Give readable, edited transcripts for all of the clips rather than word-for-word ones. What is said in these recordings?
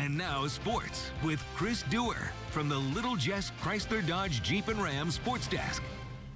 And now sports with Chris Duerr from the Little Jess Chrysler Dodge Jeep and Ram Sports Desk.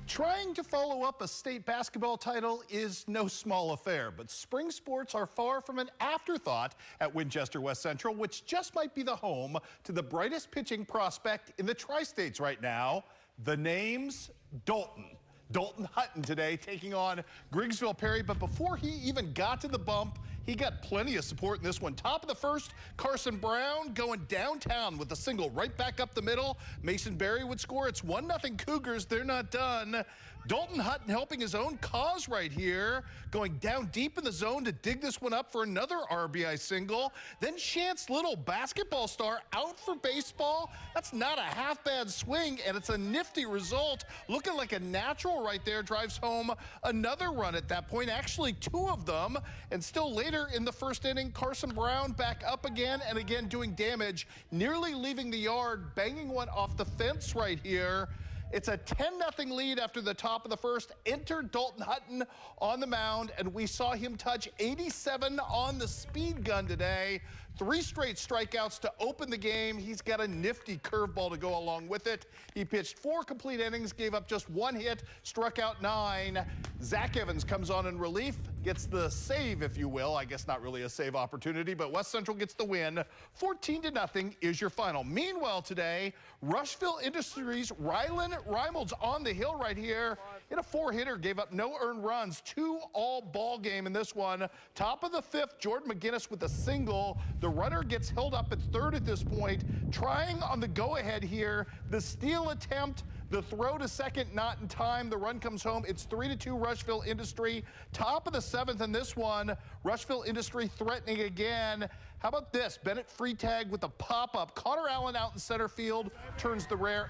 Trying to follow up a state basketball title is no small affair, but spring sports are far from an afterthought at Winchester West Central, which just might be the home to the brightest pitching prospect in the Tri-States right now. The name's Dalton. Dalton Hutton today taking on Griggsville Perry, but before he even got to the bump, he got plenty of support in this one. Top of the first, Carson Brown going downtown with a single right back up the middle. Mason Berry would score. It's 1-0 Cougars. They're not done. Dalton Hutton helping his own cause right here, going down deep in the zone to dig this one up for another RBI single. Then Chance Little, basketball star, out for baseball. That's not a half bad swing, and it's a nifty result. Looking like a natural right there, drives home another run at that point, actually two of them. And still later in the first inning, Carson Brown back up again and again doing damage, nearly leaving the yard, banging one off the fence right here. It's a 10-0 lead after the top of the first. Enter Dalton Hutton on the mound, and we saw him touch 87 on the speed gun today. 3 straight strikeouts to open the game. He's got a nifty curveball to go along with it. He pitched 4 complete innings, gave up just 1 hit, struck out 9. Zach Evans comes on in relief, gets the save, if you will. I guess not really a save opportunity, but West Central gets the win. 14-0 is your final. Meanwhile today, Rushville Industries, Rylan Reimolds on the hill right here. In a 4-hitter, gave up no earned runs. 2 all ball game in this one. Top of the 5th, Jordan McGinnis with a single. The runner gets held up at third at this point, trying on the go-ahead here. The steal attempt, the throw to second, not in time. The run comes home. It's 3-2 Rushville Industry. Top of the 7th in this one, Rushville Industry threatening again. How about this? Bennett Freitag with a pop-up. Connor Allen out in center field turns the rare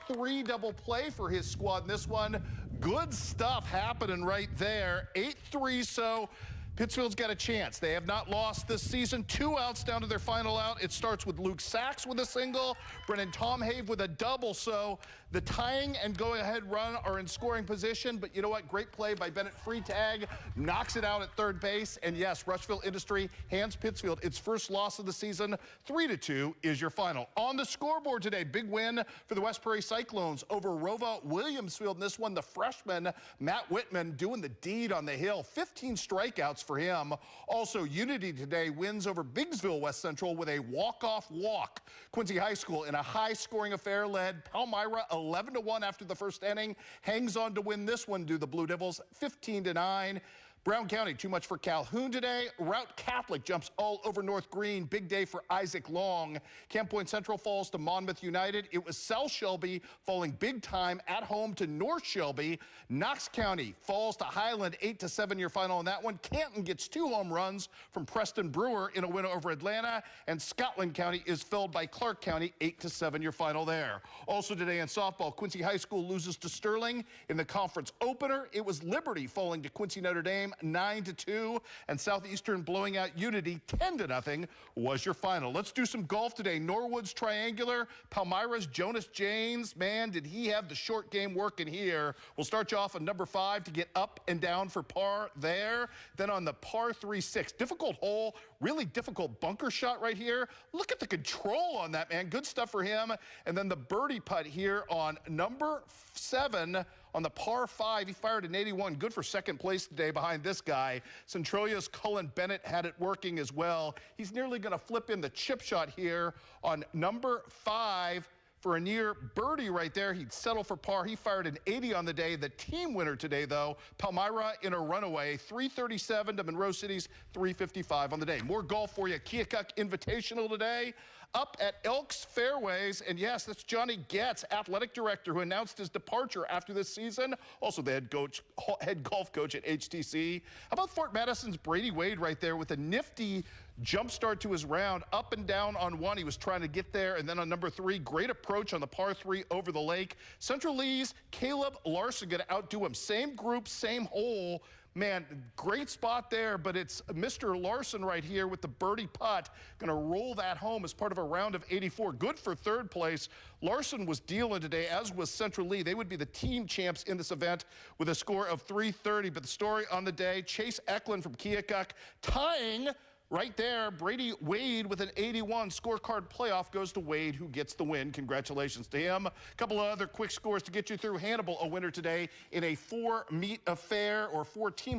8-3 double play for his squad in this one. Good stuff happening right there. 8-3, so Pittsfield's got a chance. They have not lost this season. 2 outs down to their final out. It starts with Luke Sachs with a single, Brennan Tomhave with a double. So the tying and go-ahead run are in scoring position. But you know what? Great play by Bennett Freitag. Knocks it out at third base. And yes, Rushville Industry hands Pittsfield its first loss of the season. 3-2 is your final. On the scoreboard today, big win for the West Prairie Cyclones over Rova Williamsfield. In this one, the freshman, Matt Whitman, doing the deed on the hill. 15 strikeouts for him. Also, Unity today wins over Biggsville West Central with a walk-off walk. Quincy High School in a high-scoring affair led Palmyra 11-1 after the first inning. Hangs on to win this one, do the Blue Devils 15-9. Brown County, too much for Calhoun today. Route Catholic jumps all over North Green. Big day for Isaac Long. Camp Point Central falls to Monmouth United. It was South Shelby falling big time at home to North Shelby. Knox County falls to Highland 8-7 your final on that one. Canton gets 2 home runs from Preston Brewer in a win over Atlanta. And Scotland County is felled by Clark County 8-7 your final there. Also today in softball, Quincy High School loses to Sterling in the conference opener. It was Liberty falling to Quincy Notre Dame 9-2, and Southeastern blowing out Unity 10-0 was your final. Let's do some golf today. Norwood's Triangular, Palmyra's Jonas Janes. Man, did he have the short game working here. We'll start you off on number 5 to get up and down for par there. Then on the par 3-6, difficult hole, really difficult bunker shot right here. Look at the control on that, man. Good stuff for him. And then the birdie putt here on number 7 on the par 5. He fired an 81. Good for second place today behind this guy. Centralia's Cullen Bennett had it working as well. He's nearly going to flip in the chip shot here on number 5 for a near birdie right there. He'd settle for par. He fired an 80 on the day. The team winner today, though, Palmyra in a runaway, 337 to Monroe City's 355 on the day. More golf for you. Keokuk Invitational today. Up at Elks Fairways, and yes, that's Johnny Getz, athletic director, who announced his departure after this season. Also the head golf coach at HTC. How about Fort Madison's Brady Wade right there with a nifty jump start to his round, up and down on 1. He was trying to get there, and then on number 3, great approach on the par 3 over the lake. Central Lee's Caleb Larson going to outdo him. Same group, same hole. Man, great spot there, but it's Mr. Larson right here with the birdie putt. Going to roll that home as part of a round of 84. Good for third place. Larson was dealing today, as was Central Lee. They would be the team champs in this event with a score of 330. But the story on the day, Chase Eklund from Keokuk tying Right there, Brady Wade with an 81 scorecard playoff goes to Wade, who gets the win. Congratulations to him. A couple of other quick scores to get you through. Hannibal, a winner today in a four-team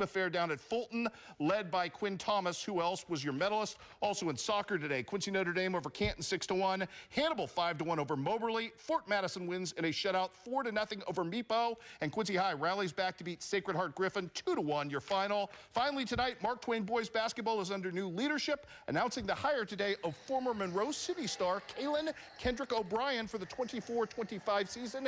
affair down at Fulton, led by Quinn Thomas. Who else was your medalist? Also in soccer today, Quincy Notre Dame over Canton 6-1. Hannibal 5-1 over Moberly. Fort Madison wins in a shutout 4-0 over Meepo. And Quincy High rallies back to beat Sacred Heart Griffin 2-1, your final. Finally tonight, Mark Twain boys basketball is under new leadership, announcing the hire today of former Monroe City star Kalen Kendrick O'Brien for the 24-25 season.